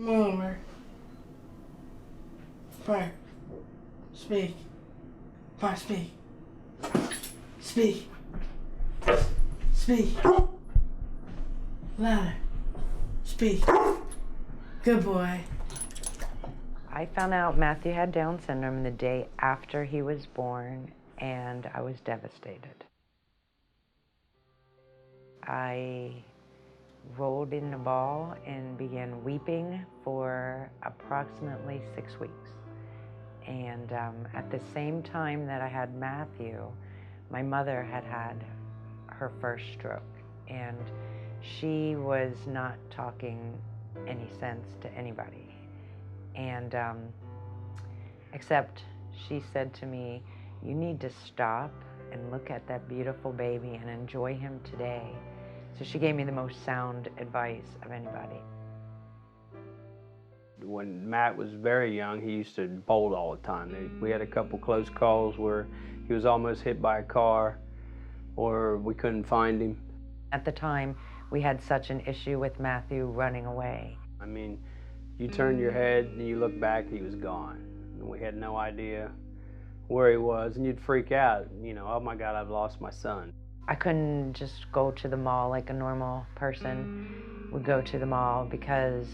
Mover. Fire. Speak. Fire, speak. Speak. Speak. Louder. Speak. Good boy. I found out Matthew had Down syndrome the day after he was born, and I was devastated. I rolled in a ball and began weeping for approximately 6 weeks. And at the same time that I had Matthew, my mother had had her first stroke, and she was not talking any sense to anybody. And except she said to me, "You need to stop and look at that beautiful baby and enjoy him today." So she gave me the most sound advice of anybody. When Matt was very young, he used to bolt all the time. We had a couple close calls where he was almost hit by a car or we couldn't find him. At the time, we had such an issue with Matthew running away. I mean, you turn your head and you look back, he was gone. And we had no idea where he was, and you'd freak out, you know, oh my God, I've lost my son. I couldn't just go to the mall like a normal person would go to the mall, because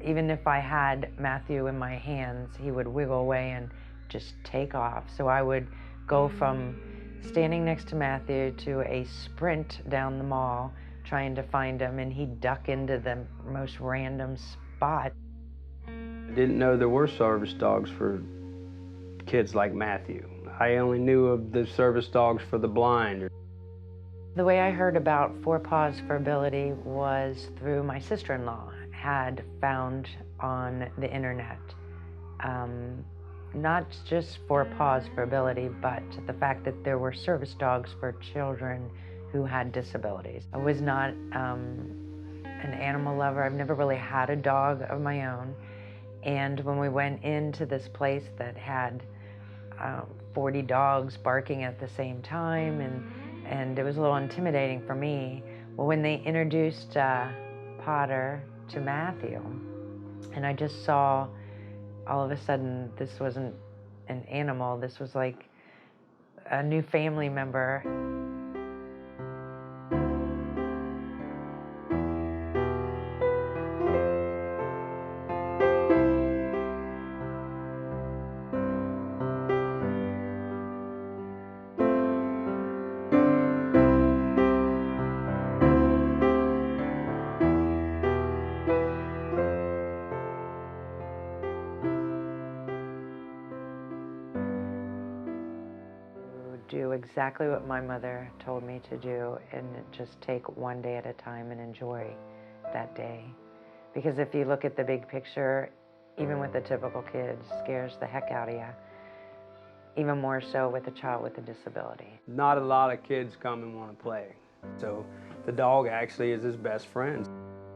even if I had Matthew in my hands, he would wiggle away and just take off. So I would go from standing next to Matthew to a sprint down the mall trying to find him, and he'd duck into the most random spot. I didn't know there were service dogs for kids like Matthew. I only knew of the service dogs for the blind. The way I heard about Paws for Ability was through my sister-in-law had found on the internet. Not just Paws for Ability, but the fact that there were service dogs for children who had disabilities. I was not an animal lover. I've never really had a dog of my own. And when we went into this place that had 40 dogs barking at the same time, and it was a little intimidating for me. Well, when they introduced Potter to Matthew, and I just saw all of a sudden this wasn't an animal, this was like a new family member. Do exactly what my mother told me to do, and just take one day at a time and enjoy that day. Because if you look at the big picture, even with a typical kid, it scares the heck out of you. Even more so with a child with a disability. Not a lot of kids come and want to play. So the dog actually is his best friend.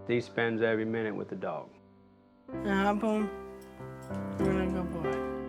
He spends every minute with the dog. Now, boom. You're a good boy.